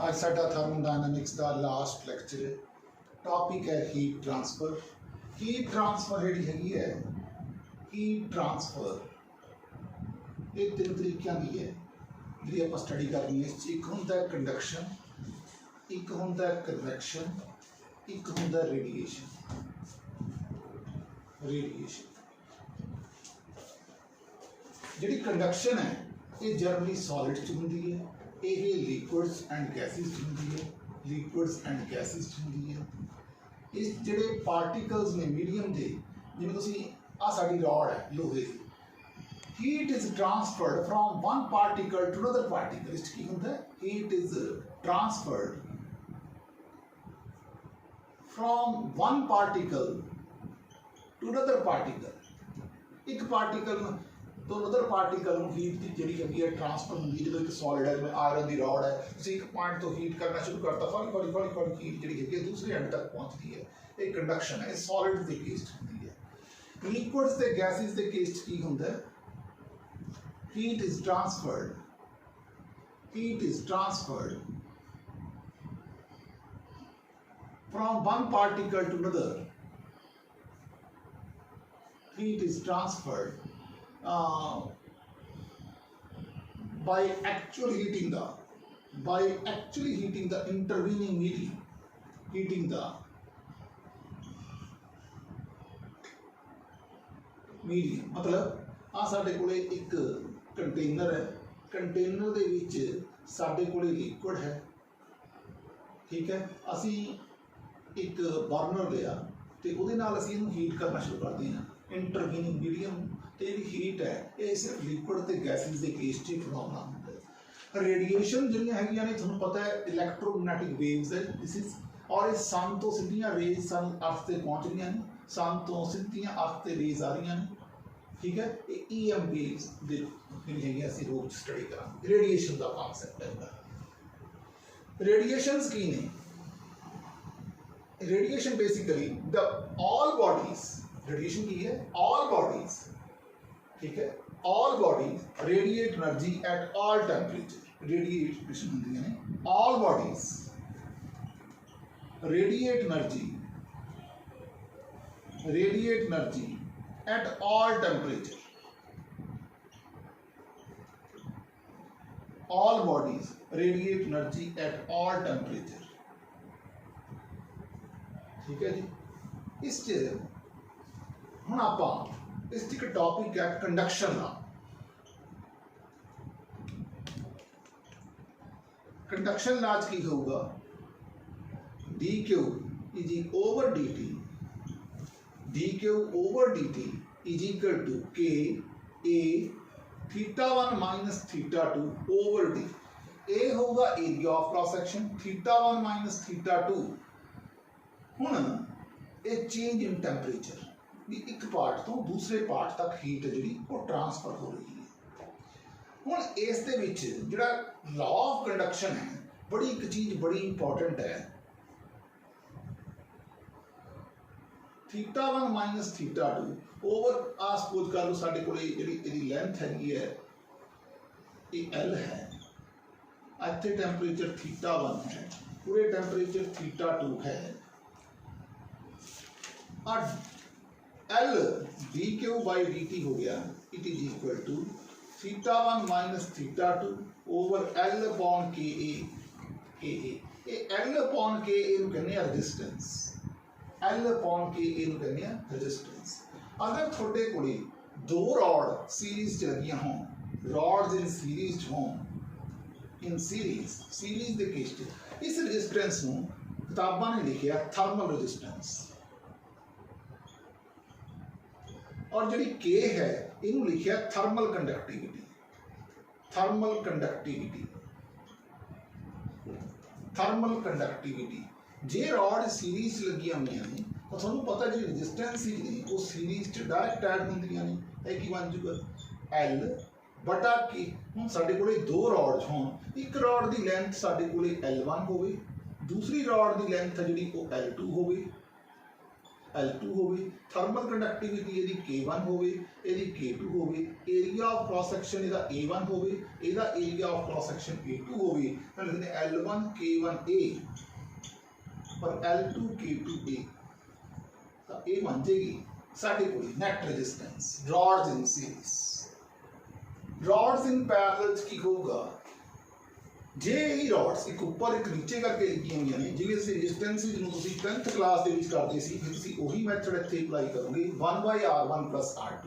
आज साडा थर्मोडायनामिक्स का लास्ट लैक्चर है। टॉपिक है हीट ट्रांसफर। हीट ट्रांसफर जी हैगी है, हीट ट्रांसफर ये तीन तरीकों की है जी आप स्टडी करनी है। एक होंदा कंडक्शन, एक होंदा कन्वैक्शन, एक होंदा रेडिएशन। जी कंडक्शन है ये जनरली सॉलिड च होंदी है, ये लिक्विड्स एंड गैसिस होंदी है, लिक्विड्स एंड गैसिस होंदी है। इस जिहड़े पार्टिकल्स ने मीडियम के, जिवें तुसीं आ साडी रॉड है लोहे की, heat is transferred from one particle to another particle. इस की होंदा है heat is transferred from one particle to another particle. एक पार्टिकल तो अदर पार्टिकल हीट की जी है ट्रांसफर होंगी। जो एक सॉलिड है जिवें आयरन की रॉड है, तुसीं एक पॉइंट तो हीट करना शुरू करता, हौली हौली हौली हौली हीट जी है दूसरे एंड तक पहुँचती है। ये कंडक्शन है, सॉलिड के केस होंगी है। लिक्विड्स ते गैसिस के केस की होंदा है heat is transferred from one particle to another. Heat is transferred by actually heating the intervening medium, मतलब आ साडे कोले एक कंटेनर है, कंटेनर दे विच साडे कोले लिक्विड है, ठीक है। असी एक बर्नर लिया तो उहदे नाल असी इहनूं हीट करना शुरू करते हैं। इंटरवीनिंग मीडियम तो जी हीट है ये सिर्फ लिक्विड ते गैसिस के केस च फिनोमेना होंदा है। रेडिएशन जिहड़ियां हैगियां ने तुहानूं पता है इलैक्ट्रोमैग्नैटिक वेव्स है दिस इज, और ये सन तो सीधियां रेज सन अर्थ ते पहुंच रही हैं, सन तो सीधियां अर्थ ते रेज आ रही हैं, ठीक है। ये EM वेव्स दे जिहड़ी हैगी असीं रूप स्टडी करांगे। रेडिएशन का कॉन्सैप्ट है। रेडिएशंस की ने radiation basically the all bodies, radiation की है ऑल बॉडीज, ठीक है। All bodies radiate energy at all temperature. Radiation होंदी है all bodies radiate energy at all temperature. All bodies radiate energy at all temperature, ठीक है जी। इस हुण आपां इस एक टॉपिक है कंडक्शन का। कंडक्शन लाज की होगा dq is over dt, dq over dt is equal to k a θ1 minus θ2 over d। A होगा area of cross section, θ1 minus θ2। हुण ये चेंज इन टेम्परेचर भी एक पार्ट तो दूसरे पार्ट तक हीट जी वो ट्रांसफर हो रही है। हुण इस दे विच जिहड़ा लॉ ऑफ कंडक्शन है बड़ी एक चीज़ बड़ी इंपॉर्टेंट है। θ1 माइनस θ2 ओवर आ सपोज कर लो साडे कोले जिहड़ी लेंथ हैगी है ये L है, इत्थे टेम्परेचर θ1 है, पूरे टेम्परेचर θ2 है। L dq by dt हो गया, it is equal to θ1 minus θ2 over L upon ka। ये L अपॉन ka नूं कहने रेजिस्टेंस, L अपॉन ka नूं कहने रेजिस्टेंस। अगर थोड़े कोले दो रॉड सीरीज च लगियां हों, रॉड्स इन सीरीज हों, इन सीरीज दे केस इस रेजिस्टेंस नूं किताबां ने लिखिया थर्मल रेजिस्टेंस, और जी के है इनू लिखिया थर्मल कंडक्टिविटी। जे रॉड सीरीज लगी हुई ने तो थोड़ा पता जी रेजिस्टेंस ही ने वो सीरीज डायरैक्ट ऐड होंदियां ने, एक ही बन जूगा L बटा के। हुण साडे कोले दो रॉड्स होण, एक रॉड की लेंथ साडे कोले L1 होवे, दूसरी रॉड की लेंथ जिहड़ी वो L2 होवे। L2 होवे, थर्मल कंडक्टिविटी यदि K1 होवे, यदि K2 होवे, एरिया ऑफ क्रॉस सेक्शन इहदा A1 होवे, इहदा area of cross section A2 होवे, तां लिखदे L1 K1A पर L2 K2A, तां ये बन जाएगी साडे कोल net resistance rods in series. Rods in parallel की होगा जे ही रॉड्स एक ऊपर एक नीचे करके लिखियां हुई ने, जिवें ਅਸੀਂ रेजिस्टेंस ਜਿਹਨੂੰ ਤੁਸੀਂ 10th ਕਲਾਸ ਦੇ ਵਿੱਚ ਕਰਦੇ ਸੀ, ਫਿਰ ਤੁਸੀਂ ਉਹੀ ਮੈਥਡ ਇੱਥੇ ਅਪਲਾਈ ਕਰੋਗੇ 1/r1 + r2।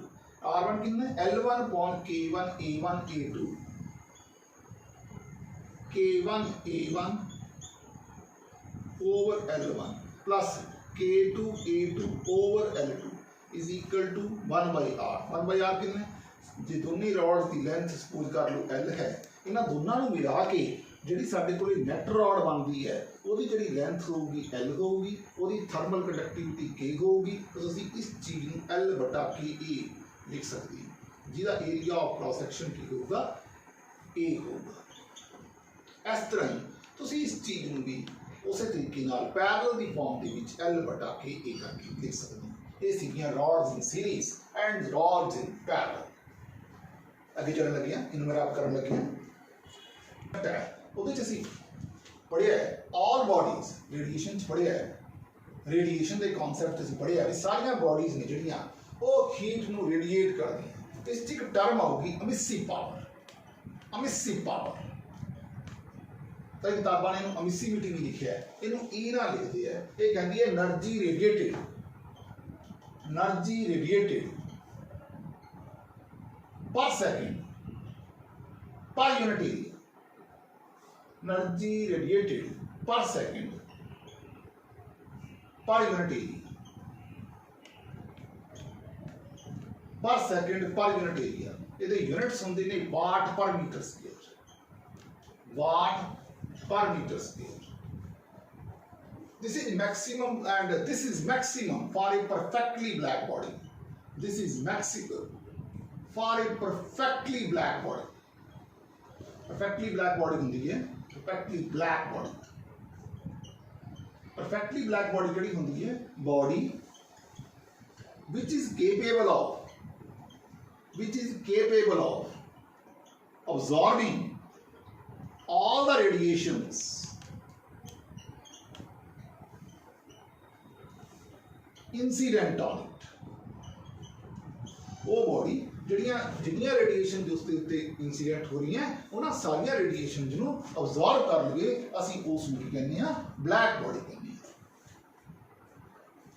r1 ਕਿੰਨਾ ਹੈ L1 / K1 A1 A2 K1 A1 over L1 plus K2 A2 over L2 is equal to 1/r। 1/r कितना है, जे दोनों रॉड्स की लेंथ सपोज कर लो L है, इन्हां दोनों नूं मिला के जिहड़ी साडे कोल नैट रॉड बनती है उहदी जिहड़ी लेंथ होगी L होगी, उहदी थर्मल कंडक्टिविटी K होगी, तो असीं इस चीज़ नूं L/KA लिख सकते हैं, जिहदा एरिया ऑफ क्रॉस सेक्शन की होगा A होगा। इस तरह ही तुसीं इस चीज़ नूं भी उस तरीके नाल parallel the form they which L/KA करके लिख सकते हैं। ये सीगियां rods in series and rods in parallel. अगे चलने लगे हैं, इन्हें रैप करने लगे हैं। उहदे च असीं पढ़िया है ऑल बॉडीज रेडिएशन पढ़िया है, रेडिएशन के कॉन्सैप्ट असीं पढ़िया भी सारियां बॉडीज ने जिहड़ियां ओह हीट नूं रेडिएट करदियां। इस च एक टर्म आऊगी एमिसिव पावर। एमिसिव पावर तो किताबां ने इहनूं एमिसिविटी भी लिखिया है, इहनूं ई ना लिखदे है, ये कहंदी है energy radiated. Energy radiated per second per unit area. Energy radiated per second per unit area, per second per unit area. ये यूनिट्स होंगे ने watt per metre square, watt per metre square. This is maximum and this is maximum for a perfectly black body. This is maximum for a perfectly black body। perfectly black body होंदी है perfectly black body। perfectly black body केड़ी होंदी है body which is capable of absorbing all the radiations incident on it। वो body जिहड़ियां radiation जो उसके उत्ते इंसीडेंट हो रही हैं उन्हां सारियां रेडिएशन जिन्हों अब्जॉर्ब कर लगे असीं उस नूं कहने आ ब्लैक बॉडी कहने आ।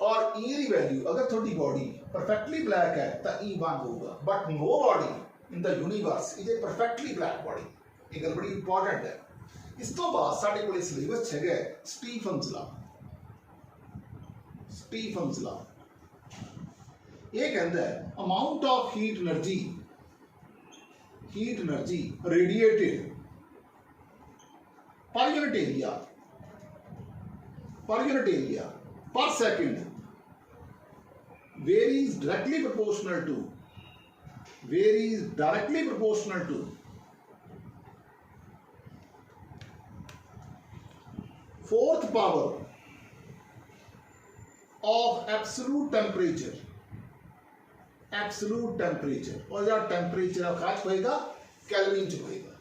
और ई दी वैल्यू अगर थोड़ी बॉडी परफेक्टली ब्लैक है तो ई 1 होगा, but no body in the universe is a perfectly black body. ये गल बड़ी इंपॉर्टेंट है। इस तो बाद साडे कोल सिलेबस है स्टीफन्स लॉ। स्टीफन्स लॉ ये कहता है amount of heat energy radiated per unit area per second varies directly proportional to fourth power of absolute temperature। और या टेम्परेचर खास होएगा कैल्विन च होएगा,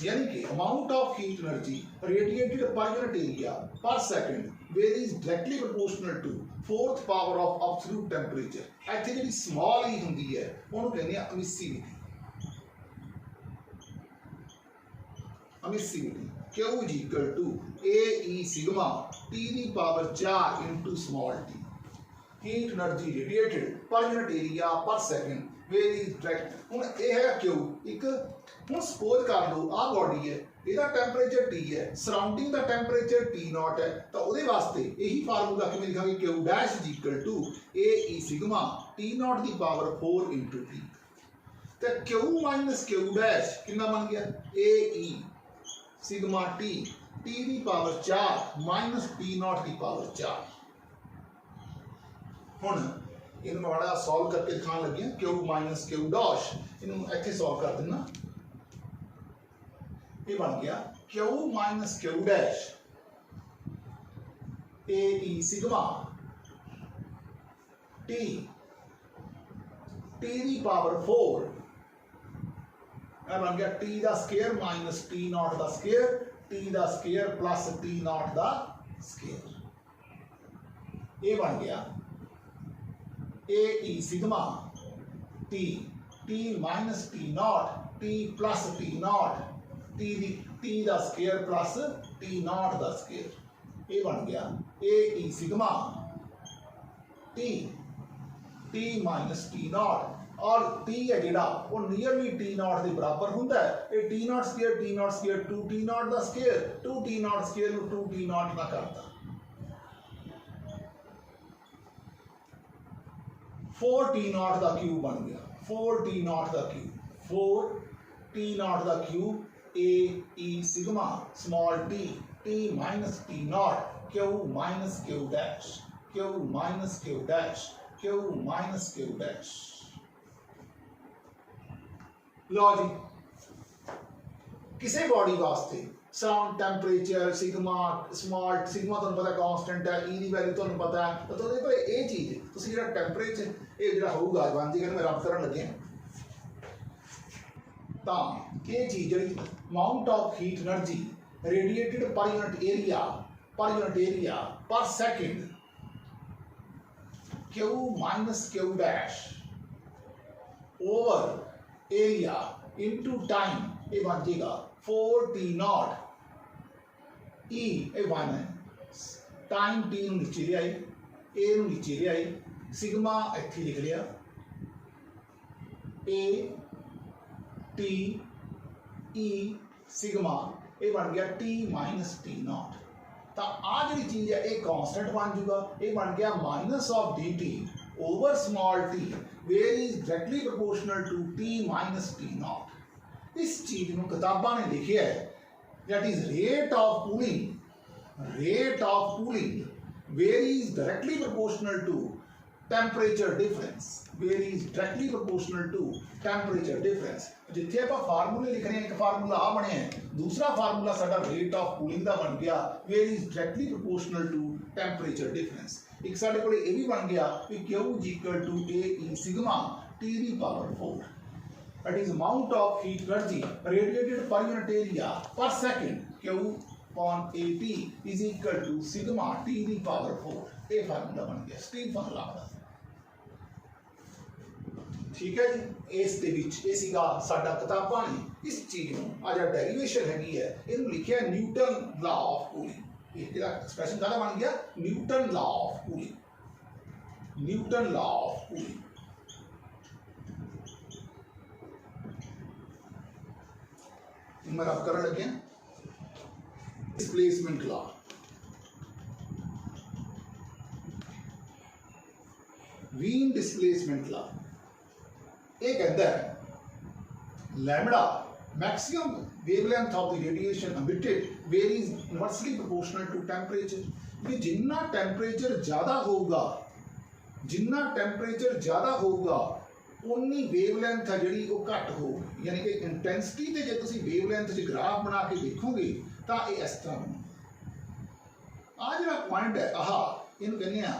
यानी कि amount of heat energy radiated per unit area per second varies directly proportional to fourth power of absolute temperature. इत्थे जिहड़ी स्मॉल ई हुंदी है उहनूं कहंदे आ emissivity. Q is equal to AE sigma T दी power 4 into small t। Heat energy radiated per unit area per second very direct. हुण ये है क्यू एक, हुण सपोज कर लो आ बॉडी है, इसका टेम्परेचर T है, सराउंडिंग दा टेम्परेचर T0 है, तो उहदे वास्ते यही फार्मूला किवें लिखांगे Q dash is equal to AE sigma T0 दी पावर 4 into T। तो Q माइनस Q डैश कितना बन गया AE सिग्मा T दी पावर 4 माइनस T0 दी पावर 4। हुण इन्हूं बड़ा सॉल्व करके दिखाने लगे हैं Q माइनस Q डॉश, इन्हूं इत्थे सॉल्व कर देना। ये बन गया Q minus Q dash AE sigma T दी पावर 4 बन गया टी दा स्केयर माइनस टी नॉट दा स्केयर, टी दा स्केयर प्लस टी नॉट दा स्केयर, ये बन गया A E sigma T minus T not T plus T not T दा स्केयर प्लस टी नॉट दा स्केयर, ये बन गया A E sigma T minus T not, और टी है जिहड़ा वो नियरली टी नॉट के बराबर हुंदा है, ये T not square 2 T not दा स्केयर, 2 टी नॉट स्केयर नूं 2 टी नॉट ना करता, 4 टी नॉट दा क्यूब बन गया, 4 टी नॉट दा क्यूब, 4 टी नॉट दा cube A E sigma small T minus T not Q minus Q dash, Q minus Q dash, Q minus Q dash. लो जी, किसी बॉडी वास्ते sound temperature sigma small sigma तुहानूं पता constant है, ई दी value तुहानूं पता है, तो तुहाडे पर ये चीज़ तुसीं जिहड़ा टैंपरेचर ये जिहड़ा होऊगा बन जी मैं रब करन लगे तां ये चीज़ जिहड़ी amount of heat energy radiated per unit area per second Q minus Q dash over area into time, ये बन जाएगा 4 टी नॉट ई, ये 1 है, टाइम टी नीचे ले आई, ए नीचे ले आई, सिग्मा इत्थे लिख लिया, ए टी ई सिग्मा, ये बन गया टी माइनस टी नॉट, तो आ जी चीज़ है ये कांस्टेंट बन जूगा, ये बन गया minus of D T over small T where is directly proportional to T minus T naught. इस चीज़ को किताबा ने लिखा है that is rate of cooling where is directly proportional to temperature difference, where is directly proportional to temperature difference. जिथे आप फार्मूले लिखने एक फार्मूला आ बने दूसरा फार्मूला साडा रेट ऑफ कूलिंग का बन गया where is directly proportional to temperature difference. एक साडे कोले ये भी बन गया कि Q is equal to A E sigma T दी power 4, that is amount of heat energy radiated per unit area per second Q upon A T is equal to sigma T दी पावर 4। ये formula बन गया Stephen law का। ठीक है जी, इस दे विच ये सीगा साडा किताबां ने इस चीज़ नूं आ जिहड़ा डेरिवेशन हैगी है इहनूं लिखिआ न्यूटन लॉ ऑफ कूलिंग। ये जिहड़ा एक्सप्रेशन काहदा बन गया Newton law of cooling, Newton law of cooling. मैं रब करन लगे displacement law. Wien displacement law ये कहता है lambda maximum wavelength of the radiation emitted where is inversely proportional to temperature. कि जिन्ना टेंपरेचर ज़्यादा होगा उन्नी वेवलेंथ है जिहड़ी वो घट होगी, यानी कि इंटेंसिटी ते जे तुसीं वेवलेंथ च ग्राफ बना के देखोगे तो ये इस तरह आ जिहड़ा पॉइंट है आह इहनूं कहने आ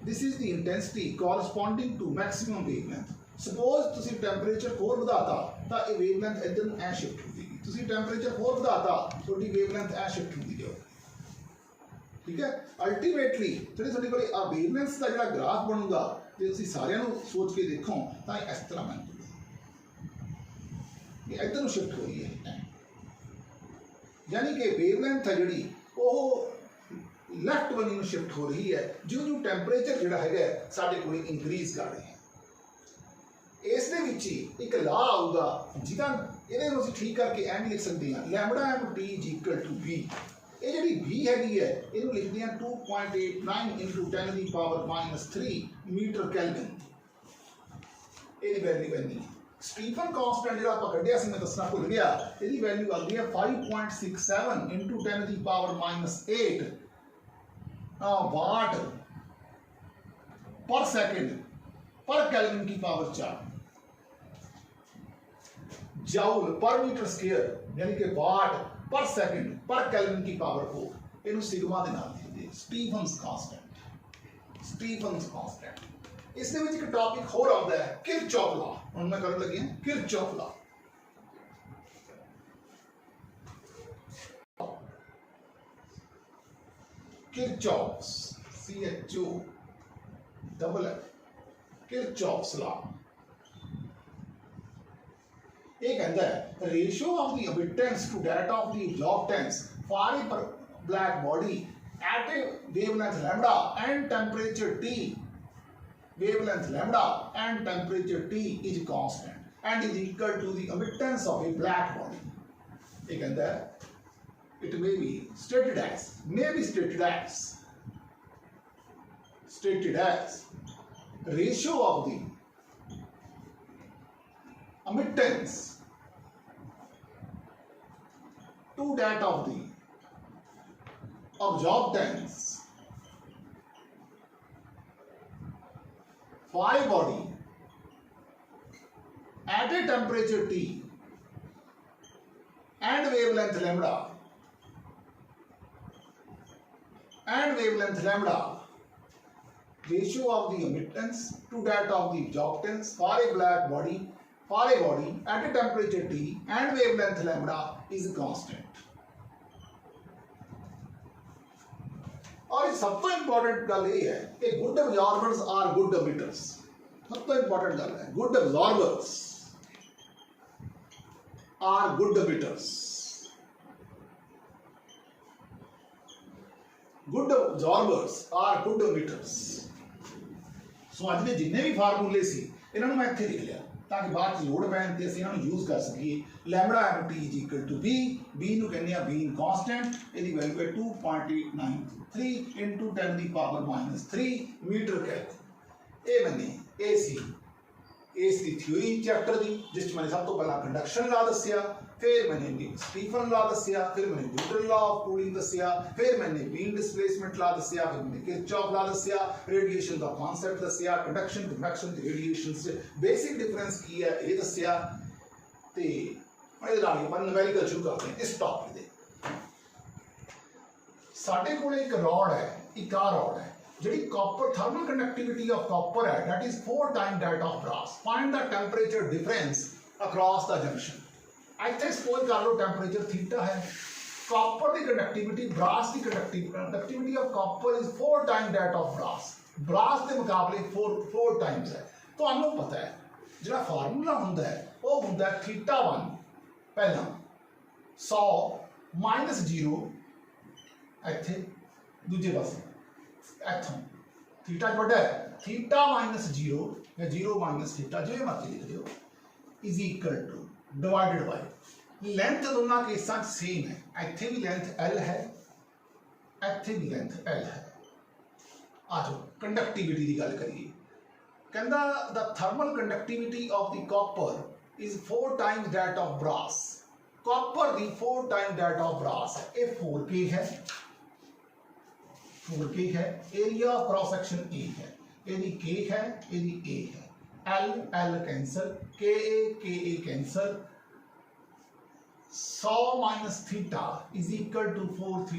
this is the intensity corresponding to maximum wavelength. Suppose तुसी टेंपरेचर 4 बढ़ाता तो ये वेवलेंथ इधर नूं ऐ शिफ्ट होगी, तुसी टेंपरेचर 4 बढ़ाता तो वेवलेंथ ऐ शिफ्ट होगी जाओ। ठीक है, अल्टीमेटली जो थोड़ी कोई आ वेवलेंथ्स का जो ग्राफ बनूगा जो तुसी सारिਆਂ ਨੂੰ सोच के देखो तो इस तरह बन ये इधर नूं शिफ्ट हो रही है, यानी कि वेवलेंथ है जी वो लैफ्ट बनी नूं शिफ्ट हो रही है जो जो टेंपरेचर जो है साडे कोल इंक्रीज कर रहे हैं। इस दे विच एक लॉ आऊगा जिहदा इहदे नूं असीं ठीक करके एम लिख सकते हैं lambda M T is equal to V. ये जी वी हैगी है इहनूं लिखते हैं 2.89 इंटू 10 की पावर -3 मीटर कैल्विन। ये वैल्यू इन्नी स्टीफन कांस्टेंट जो आप कढ़िया मैं दसना भुल गया यदि वैल्यू आ गई है 5.67 इंटू 10 की पावर -8 वाट पर सेकंड पर केल्विन की power 4 joule per metre square यानी कि वाट पर सेकंड पर केल्विन की पावर 4 इनू सिग्मा दे नाल लिखदे स्टीफन्स कांस्टेंट। स्टीफन्स कांस्टेंट इस दे विच एक टॉपिक होर आउंदा है किरचॉफ लॉ। हुण मैं करन लगी हां Kirchhoff law. Kirchhoff's CHOFF Kirchhoff's law ये कहता है ratio of the emittance to that of the absorbtance for a black body at a wavelength lambda and temperature T, wavelength lambda and temperature T is constant and is equal to the emittance of a black body. ये कहता है it may be stated as ratio of the emittance to that of the absorbance for a body at a temperature T and wavelength lambda ratio of the emittance to that of the absorbance for a body at a temperature T and wavelength lambda is constant. और सब तो important गल ये है कि good absorbers are good emitters. सब तो important गल है good absorbers are good emitters. Good absorbers are good emitters. So अज के जिन्ने भी फार्मूले सी इन्होंने मैं इत्थे लिख लिया ताकि बाद लोड़ पैन ते असीं इन्होंने यूज कर सकीए। Lambda M T is equal to B, B नूं कहने आ बीन कांस्टेंट, इहदी वैल्यू है 2.893 इंटू 10 दी पावर -3 मीटर केल्विन। ये मैंने इस दी थ्योरी चैप्टर दी जिस मैंने सब तो पहला कंडक्शन लॉ दस्सिया, फिर मैंने स्टीफन लॉ दस्सिया, फिर मैंने न्यूटन लॉ ऑफ कूलिंग दस्सिया, फिर मैंने बीम डिस्प्लेसमेंट लॉ दस्सिया, फिर मैंने किरचॉफ लॉ दस्सिया, रेडिएशन दा कांसेप्ट दस्सिया, कंडक्शन कन्वेक्शन ते रेडिएशन से बेसिक डिफरेंस की है ये दस्सिया। ते मैं इहदे नाल अपन न्यूमेरिकल शुरू करते हैं इस टॉपिक दे। साडे कोल एक रॉड है, एक आ रॉड है जिहड़ी copper thermal conductivity of copper है that is 4 time that of brass. Find the temperature difference across the junction. इत्थे सपोज कर लो टेंपरेचर थीटा है, कॉपर की कंडक्टिविटी ब्रास की conductivity of copper is 4 time that of brass. Brass के मुकाबले 4 times है। तो हमें पता है जो फार्मूला होंदा है वो होंदा है θ1 पहला 100 -0 इत्थे दूजे पासे इत्थों थीटा बड़ा है θ -0 या 0 - θ जो मर्जी लिख दो is equal two divided by length दोनों केसां सेम है। इत्थे भी लेंथ L है, इत्थे भी लेंथ L है। आ जाओ कंडक्टिविटी की गल करिए। कहंदा the thermal conductivity of the copper is 4 times that of brass. Copper दी 4 टाइम दैट ऑफ ब्रास है। ये 4K है, 4K है। Area of cross section A है, यदि K है यदि A है। L cancel, KA cancel. 100 - θ is equal to 4 θ।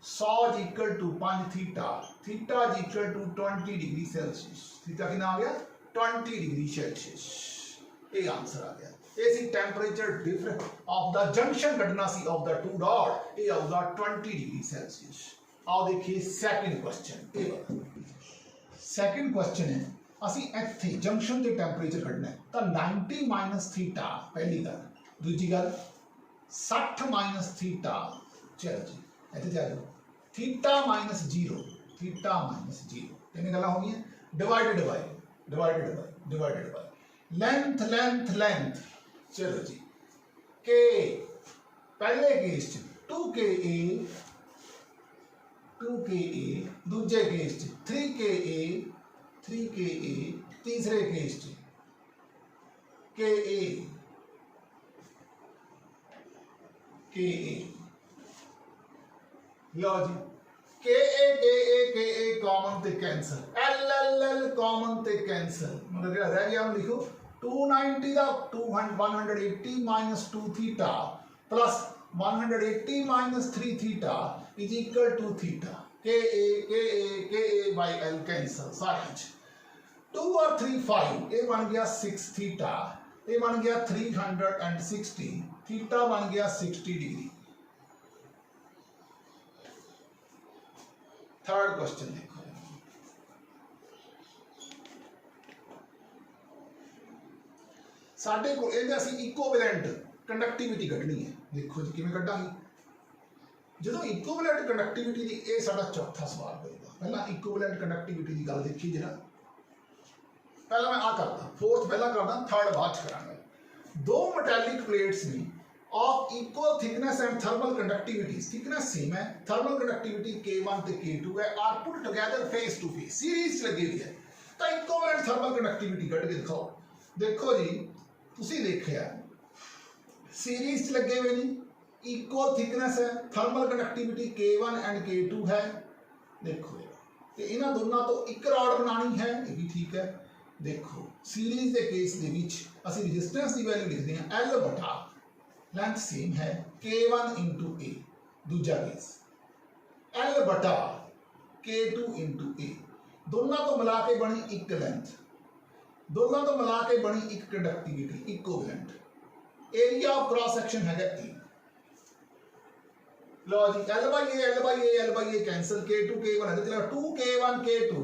100 is equal to 5 θ। θ is equal to 20 degree Celsius. Theta कितना आ गया 20 डिग्री सेल्सियस। ये आंसर आ गया। ये सी temperature difference of the junction कटना सी ऑफ द टू डॉट। ये आउगा 20 डिग्री सेल्सियस। आओ देखिए सेकंड क्वेश्चन। सेकंड क्वेश्चन है असी इत्थे जंक्शन के टेंपरेचर कटना है तो 90 - θ पहली गल। दूजी गल 60 - θ। चलो जी इत्थे चलो θ -0 कितनी गल्लां हो गई डिवाइडेड बाय लेंथ। चलो जी के पहले केस 2KA दूजे केस 3KA तीसरे केस KA लो जी KA कॉमन ते कैंसल, LLL कॉमन ते कैंसल, मतलब रह गया हम लिखो 290 का 180 - 2 θ plus 180 - 3 θ is equal to θ। KA by L cancel सारे 2 और 3 5, ये बन गया 6 थीटा, ये बन गया 360, थीटा बन गया 60 डिग्री। थर्ड क्वेश्चन देखो, साडे को ਇਹਦੇ ਅਸੀਂ इक्विवेलेंट कंडक्टिविटी कढ़नी है। देखो जी किवें कढ़ांगे, जो इक्विवेलेंट कंडक्टिविटी की, ये साडा चौथा सवाल होगा। पहला इक्विवेलेंट कंडक्टिविटी की गल देखी जरा, पहला मैं आ करता, फोर्थ पहला करदा, थर्ड बाद च करांगे। दो मैटेलिक प्लेट्स में of equal thickness and thermal conductivity, thickness same है, थर्मल कंडक्टिविटी K1 ते K2 है, are put together face to face, series लगी हुई है, तो इक्विवेलेंट थर्मल कंडक्टिविटी कढ़ के दिखाओ। देखो जी तुसी देखिया सीरीज च लगे हुए नहीं, इक्वल थिकनेस है, thermal conductivity K1 and K2 है। देखो तो इन्हां दोनों तो एक रॉड बनानी है, ये भी ठीक है। देखो सीरीज के केस दे विच असीं रेजिस्टेंस की वैल्यू लिखते हैं L बटा लेंथ सेम है K1 इंटू A, दूजा केस L बटा K2 इंटू A, दोनों तो मिला के बनी एक लेंथ, दोनों तो मिला के बनी एक conductivity equivalent. Area of cross section है E। लो जी L by A cancel, K2 K1 है, चलो 2 K1 K2,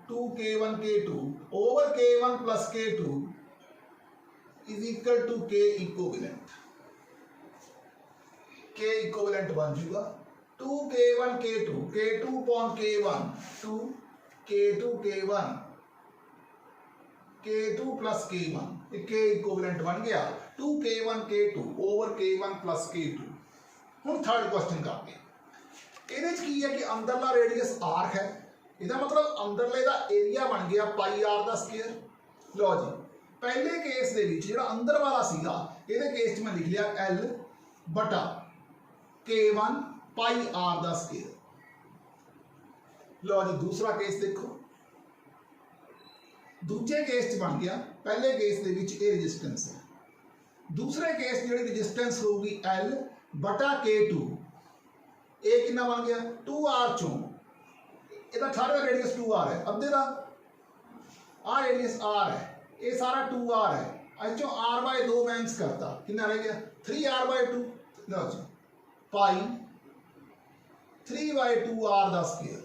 2 K1 K2 over K1 plus K2 is equal to K equivalent. K equivalent बन जाएगा 2 K1 K2, K2 upon K1, 2 K2 K1, K2 plus K1, K equivalent बन गया 2 K1 K2 over K1 plus K2। हम third question करते हैं, की है कि अंदरला रेडियस R है, इसका मतलब अंदरले का एरिया बन गया पाई R का स्क्वायर। लो जी पहले केस दे विच जिहड़ा अंदर वाला सीगा, इहदे केस च मैं लिख लिया L बटा K1 पाई R का स्क्वायर। लो जी दूसरा केस देखो, दूजे केस च बन गया, पहले केस दे विच ये रेजिस्टेंस है, दूसरे केस जिहड़ी रेजिस्टेंस होगी L बटा K2, ये कितना बन गया 2R चों, इहदा सारा रेडियस 2R है, अद्धे का आ रेडियस R है, ये सारा 2R है, अच्छों R बाय 2 माइनस करता, कितना रह गया 3R बाय 2, लो जी पाई 3 बाय 2R का स्क्वायर,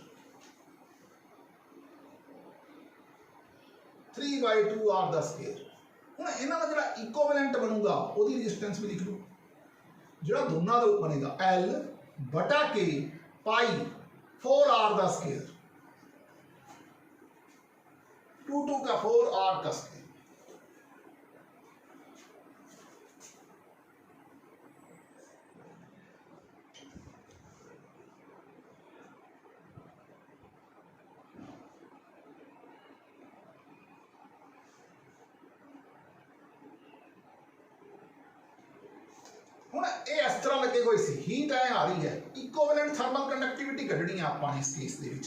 3 बाय 2R का स्क्वायर। हुण इन्हां दा जिहड़ा इक्विवेलेंट बनूगा ओहदी रेजिस्टेंस भी लिख लो, जो दोनों का बनेगा L बटा K पाई 4R का स्क्वायर, 2 का 4R का स्क्वायर। इस तरह लगे कोई सी हीट है आ रही है, इक्विवेलेंट थर्मल कंडक्टिविटी कढ़नी आपां इस केस दे विच,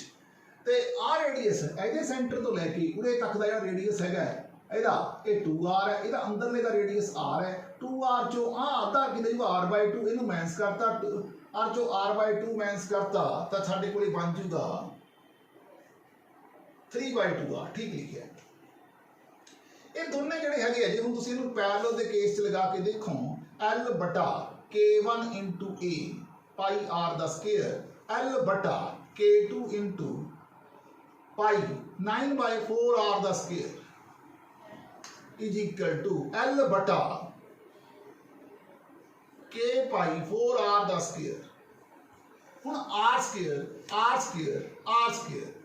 ते आ रेडियस इहदे सेंटर तो लैके उरे तक दा जिहड़ा रेडियस हैगा इहदा ये 2R है, इहदा अंदरले दा रेडियस R है, 2R चो आ आधा किने जो R बाय 2 इहनूं माइनस करता, R चो R बाय 2 माइनस करता तां साडे कोले बन जूगा 3 बाय 2R। ठीक लिखिया। ये दोनों जिहड़े हैगे जे हुण तुसीं इहनूं पैरेलल दे केस च लगा के देखो, L बटा K1 into A pi R दा स्क्वायर, L बटा K2 into pi 9 by 4R दा square is equal to L बटा K पाई 4R दा स्क्वायर। हुण R square R square R square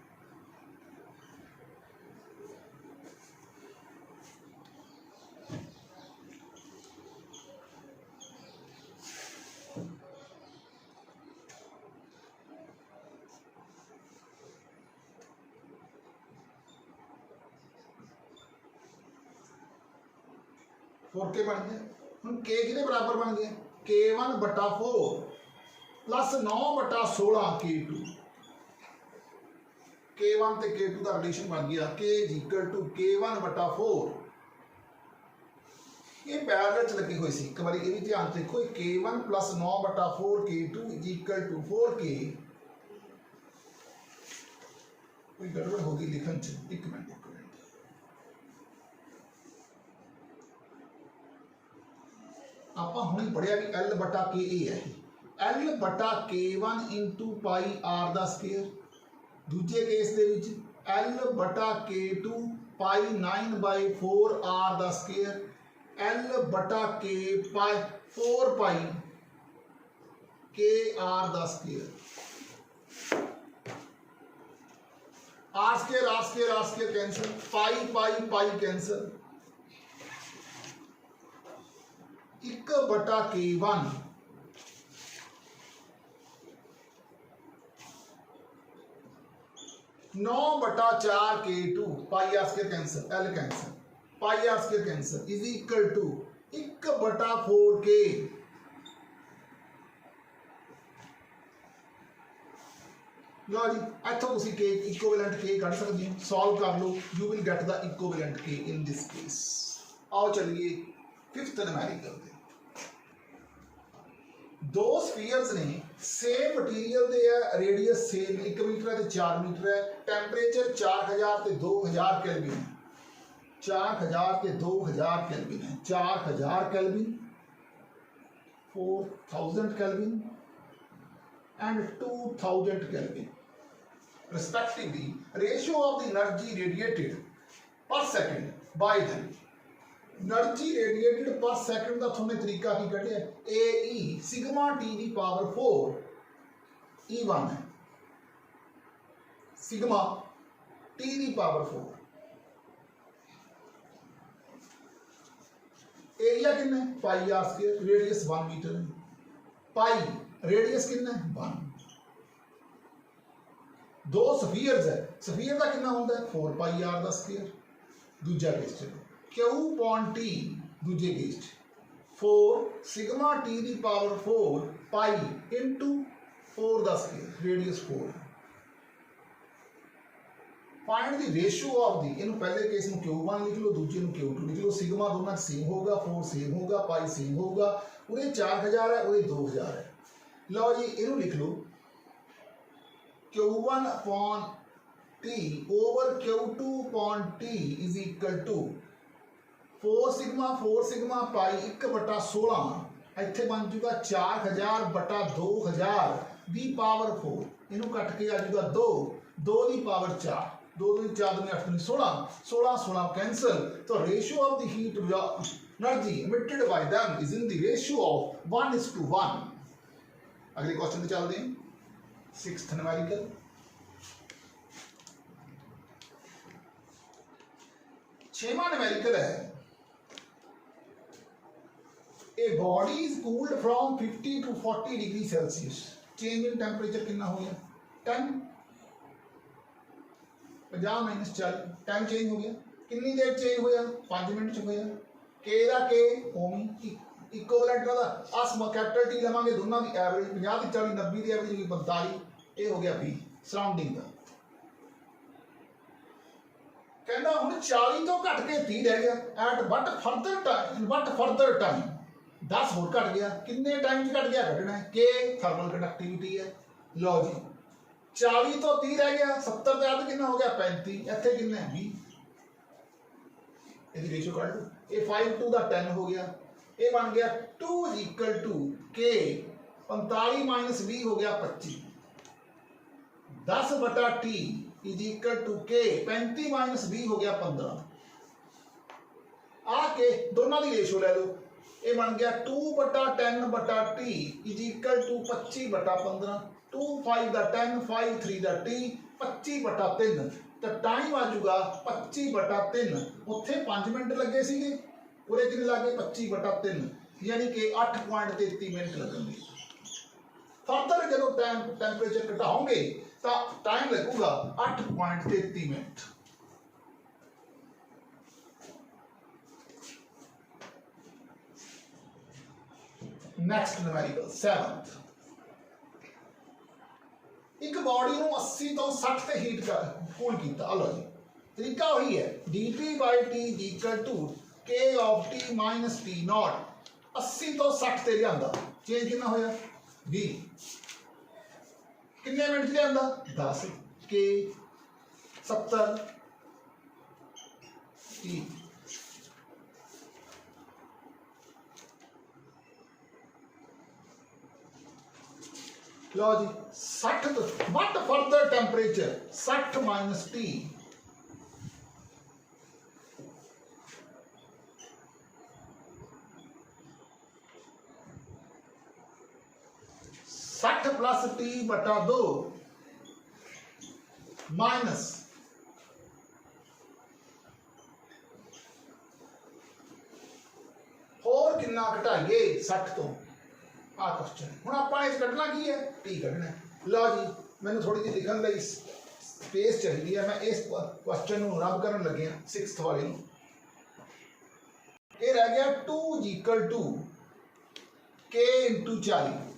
four के बन गया। हम के कितने बराबर बन गया K1 बटा 4 प्लस 9 बटा 16 K2, K1 ते K2 का रिलेशन बन गया K is equal to K1 बटा 4। ये पैरेलल च लगी हुई सी, एक बार ये भी ध्यान से देखो, K1 प्लस 9 बटा 4 K2 is equal to 4K। कोई गड़बड़ होगी लिखन च, एक मिनट ਆਪਾਂ ਹੁਣੇ पढ़िया कि L बटा के ए है L बटा K1 इंटू पाई R दा स्केयर दूजे केस दे विच L बटा K2 पाई 9/4 R दा स्केयर L बटा K pi 4 pi K R दा square R square cancel pi pi pi cancel 1 बटा K1 9 बटा 4 K2 pi R square cancel L cancel pi R square cancel is equal to 1 बटा 4K लो जी इथों तुसी K equivalent K कढ सकते हो solve कर लो you will get the equivalent K in this case आओ चलिए फिफ्थ न्यूमेरिकल पे दो स्फीयर्स ने सेम मटीरियल दे है रेडियस सेम 1 मीटर है ते 4 मीटर है टेंपरेचर 4000 ते 2000 केल्विन है 4000 ते 2000 केल्विन है 4000 kelvin 4000 kelvin and 2000 Kelvin respectively ratio of the energy radiated per second by them energy radiated per second का थोने तरीका की कटे AE sigma T की पावर 4 E1 है sigma T की पावर 4 एरिया कितना है पाई आर स्क्वायर रेडियस 1 मीटर है पाई रेडियस कितना है 1 दो स्फीयर्स है स्फीयर का कितना होता है 4 पाई आर दा स्क्वायर दूसरा केस चलो Q upon T दूसरे केस 4 सिग्मा T दी पावर 4 पाई इनटू 4 दा square radius 4 find the ratio of the इनु पहले केस में Q1 लिख लो दूसरे में Q2 लिख लो सिग्मा दोनों सेम होगा 4 सेम होगा पाई सेम होगा उरे 4000 है उरे 2000 है लो जी इनु लिख लो Q1 upon T over Q2 upon T is equal to 4 sigma pi 1/16 इत्थे बन जूगा 4000 बटा 2000 दी पावर 4 इनु कट के आ जूगा 2 2 दी पावर 4 2 2 4 2 8 16 16 16 कैंसल तो ratio of the heat energy emitted by them is in the ratio of 1:1 अगले क्वेश्चन पे चलते हैं सिक्स्थ न्यूमेरिकल छेवां न्यूमेरिकल है a body is cooled from 50 to 40 degree Celsius change in temperature कितना हो गया 10 50 - 40 टाइम चेंज हो गया कितनी देर चेंज होया 5 मिनट च होया के दा के ओमी इक्विवेलेंट का आस कैपिटल टी लवांगे दोनों की एवरेज 50 40 90 की एवरेज होगी 45 ये हो गया 20 सराउंडिंग का कहना हुन 40 तो घट के 30 रह गया एट वट फर्दर टाइम 10 होर घट गया कितने टाइम घट गया घटना है के थर्मल कंडक्टिविटी है लो जी 40 तो 30 रह गया 70 पे आधा कितना हो गया 35 इत्थे कितना है 20 इसकी रेशियो काट लो ये 5 to the 10 हो गया ये बन गया 2 इक्वल टू के 45 - 20 हो गया 25 10 बटा टी इज इक्वल टू के 35 - 20 हो गया 15 आके दोनों की रेशियो ले लो ये बन गया 2 बटा 10 बटा टी इज इक्वल टू 25 बटा 15 2 5 दा 10 5 3 दा टी 25 बटा 3 तो टाइम आ जाऊगा 25 बटा 3 उत्थे 5 मिनट लगे सीगे पूरे कितने लगे 25 बटा 3 यानी कि 8.33 मिनट लगेंगे फर्दर जो टेंपरेचर घटाओगे तो टाइम लगेगा 8.33 मिनट नेक्स्ट न्यूमेरिकल 7th एक बॉडी ਨੂੰ 80 ਤੋਂ 60 ਤੇ ਹੀਟ ਕਰ ਕੂਲ ਕੀਤਾ ਆ ਲਓ ਜੀ ਤਰੀਕਾ ਉਹੀ ਹੈ dT/T K of T minus T naught 80 ਤੋਂ 60 ਤੇ ਲਿਆਂਦਾ ਚੇਂਜ ਕਿੰਨਾ ਹੋਇਆ 20 कितने मिनट लिया 10 के 70 T लो जी 60 what further temperature 60 minus T plus T बटा 2 माइनस होर कितना घटाइए 60 तो आ क्वेश्चन हुण आपां इस कढना की है टी कढना है। लो जी मैंने थोड़ी जी लिखण लई स्पेस चाहिए है मैं इस क्वेश्चन नूं रब करन लग्या 6th वाले नूं ये रह गया 2 equal to k into 40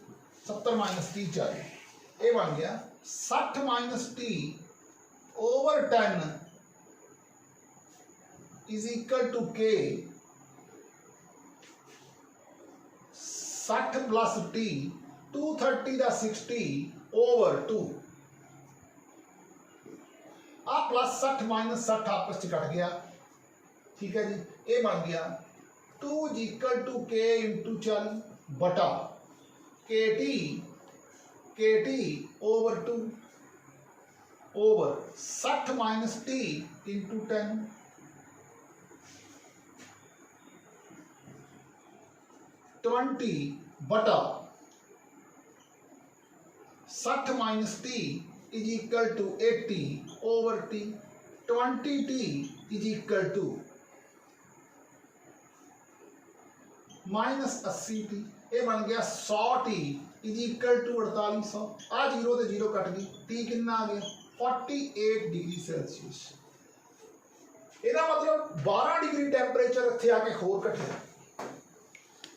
70 minus T 40 ये बन गया 60 माइनस टी over 10 is equal to K 60 plus T 230 का 60 ओवर 2 आ प्लस 60 माइनस 60 आपस में कट गया ठीक है जी ये बन गया 2 इक्वल टू के इंटू 40 बटा KT over 2 over 60 minus T into 10 20 बटा 60 minus T is equal to 80 over T 20t is equal to minus 80t ये बन गया 100t इज इक्वल टू 4800 आ जीरो ते जीरो कट गई टी कितना आ गया 48 डिग्री सेल्सियस ਇਹਦਾ मतलब 12 डिग्री टेंपरेचर ਇੱਥੇ आके होर घटिया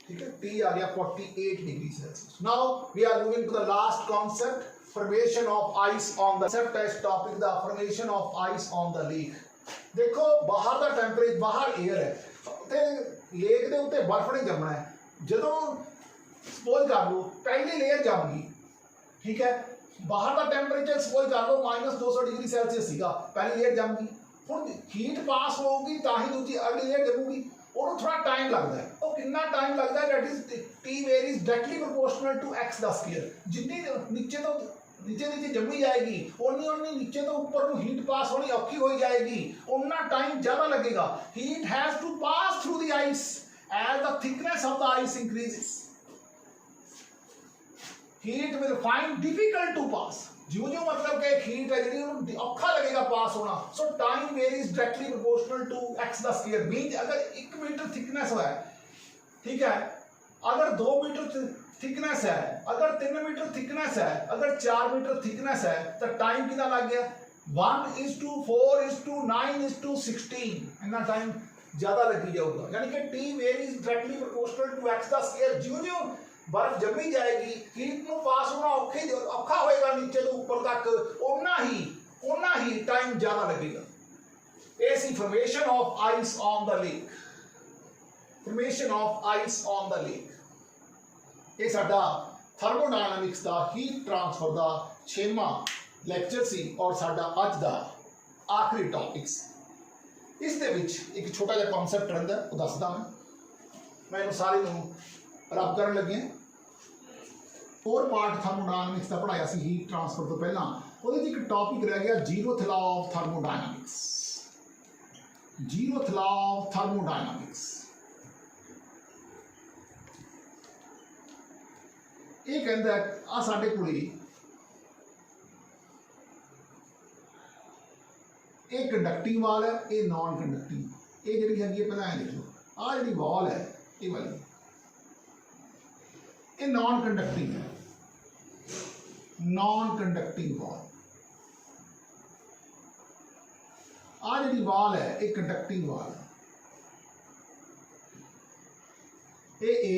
ठीक है टी आ गया 48 degree Celsius. Now we are moving to the last concept formation of ice on the concept is topic the formation of ice on the lake। देखो बाहर ਦਾ टेंपरेचर बाहर एयर है ਤੇ ਲੇਕ ਦੇ ਉੱਤੇ ਬਰਫ਼ ਨਹੀਂ ਜੰਮਣਾ ਹੈ ਜਦੋਂ सपोज कर लो पहली लेयर जम गई ठीक है बाहर का टेंपरेचर सपोज कर लो -200 डिग्री सेल्सियस सीगा पहली लेयर जम गई हुण हीट पास होगी तां ही दूजी अगली लेयर जमूगी और थोड़ा टाइम लगता है तो कितना टाइम लगता है that is T varies directly proportional to x the square जितनी नीचे तो नीचे जमी जाएगी उन्नी उन्नी नीचे तो ऊपर को हीट पास होनी औखी हो जाएगी उतना टाइम ज़्यादा लगेगा heat has to pass through the ice as the thickness of the ice increases heat will find difficult to pass जो जो मतलब कि हीट है जी औखा लगेगा पास होना so time varies directly proportional to x the square means अगर 1 metre thickness है ठीक है अगर 2 मीटर थिकनेस है अगर 3 मीटर थिकनेस है अगर 4 मीटर थिकनेस है तो टाइम कितना लग गया 1:4:9:16 इतना टाइम ज्यादा लगी जाऊगा यानी कि T varies directly proportional to x the square जो जो बर्फ जमी जाएगी हीट में पास होना औखा होएगा नीचे तो ऊपर तक उतना ही टाइम ज्यादा लगेगा ऐसी formation of ice on the lake formation of ice on the lake ये साडा थर्मोडायनामिक्स दा हीट ट्रांसफर दा 6वां ਲੈਕਚਰ ਸੀ और साडा अज दा आखिरी टॉपिक्स इस दे विच एक छोटा जिहा कॉन्सेप्ट रहिंदा वो दसदा मैं इहनूं सारे नूं रब करन लगे और पार्ट थर्मोडायनामिक्स का पढ़ाया सी हीट ट्रांसफर तो पहला वो एक टॉपिक रह गया zeroth law of thermodynamics zeroth law of thermodynamics ये कहता है आ साडे कोले ये कंडक्टिंग वाल है ये नॉन कंडक्टिंग ये जी हैगी पहले लिख लो आ जी वॉल है ये वाली ये नॉन कंडक्टिंग है नॉन कंडक्टिंग वॉल आ जी वॉल है ये कंडक्टिंग वॉल है ए है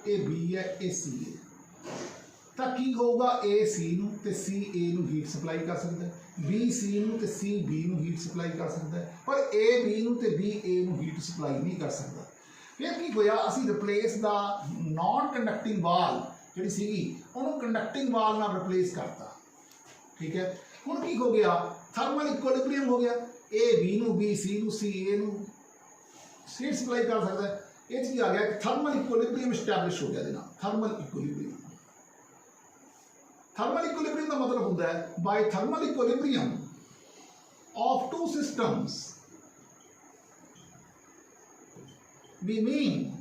ये बी है ये सी है तो की होगा ए सी नूं ते सी ए नूं हीट सप्लाई कर सकता है बी सी नूं ते सी बी नूं हीट सप्लाई कर सकता है पर ए बी नूं ते बी ए नूं हीट सप्लाई नहीं कर सकता फिर की होया असी रिप्लेस द नॉन कंडक्टिंग वाल जी सी उन्होंने कंडक्टिंग वाल नाल रिप्लेस करता ठीक है हुण की हो गया थर्मल इक्विलिब्रियम हो गया ए बी नूं बी सी नूं सी ए नूं हीट सप्लाई कर सकता है ये आ गया कि थर्मल इक्विलिब्रियम स्टैबलिश हो गया थर्मल इक्विलिब्रियम थर्मल इक्विलिब्रियम का मतलब होता है by thermal equilibrium of two systems we mean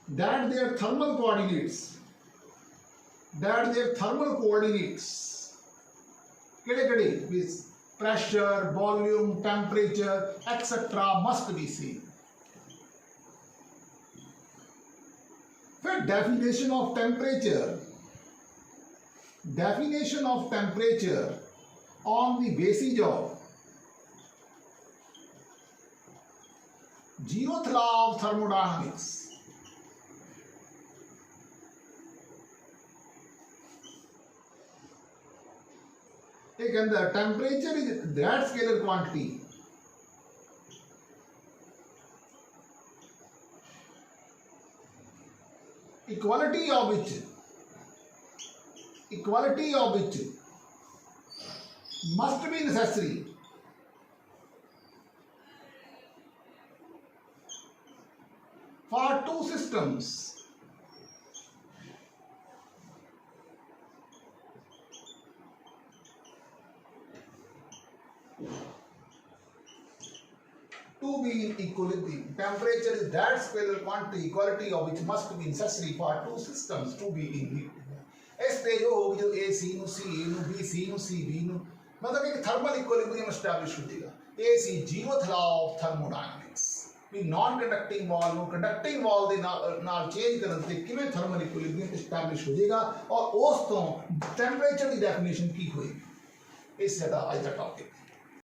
that their thermal coordinates kede with pressure, volume, temperature, etc. must be same. फिर definition of temperature on the basis of zeroth law of thermodynamics. Again, the temperature is that scalar quantity equality of which must be necessary for two systems to be in equilibrium. Temperature is that scalar quantity equality of which must be necessary for two systems to be in equilibrium. इस ते जो होगी जो A C नु C A नु B C नु C B नु मतलब एक थर्मल इक्विलिब्रियम एस्टैब्लिश हो जाएगा. AC zeroth law of thermodynamics. ਵੀ ਨਾਨ ਕੰਡਕਟਿੰਗ ਵਾਲ ਨੂੰ ਕੰਡਕਟਿੰਗ ਵਾਲ ਦੇ ਨਾਲ ਚੇਂਜ ਕਰਨ ਤੇ ਕਿਵੇਂ ਥਰਮਲ ਇਕੁਇਲਿਬਰੀਅਮ ਐਸਟੈਬਲਿਸ਼ ਹੋ ਜਾਏਗਾ ਔਰ ਉਸ ਤੋਂ ਟੈਂਪਰੇਚਰ ਦੀ ਡੈਫੀਨੇਸ਼ਨ ਕੀ ਹੋਏਗੀ. ਇਸ ਸਾਡਾ ਅੱਜ ਦਾ ਟੌਪਿਕ